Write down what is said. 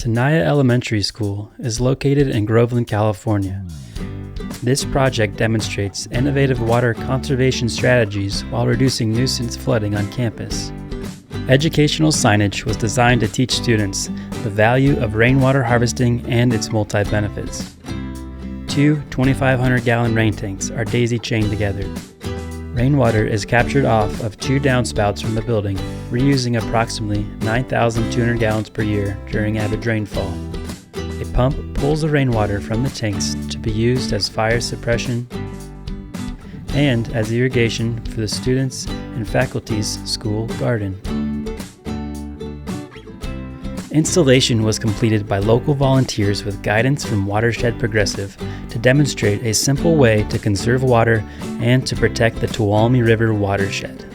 Tenaya Elementary School is located in Groveland, California. This project demonstrates innovative water conservation strategies while reducing nuisance flooding on campus. Educational signage was designed to teach students the value of rainwater harvesting and its multi-benefits. Two 2,500-gallon rain tanks are daisy-chained together. Rainwater is captured off of two downspouts from the building, reusing approximately 9,200 gallons per year during average rainfall. A pump pulls the rainwater from the tanks to be used as fire suppression and as irrigation for the students' and faculty's school garden. Installation was completed by local volunteers with guidance from Watershed Progressive to demonstrate a simple way to conserve water and to protect the Tuolumne River watershed.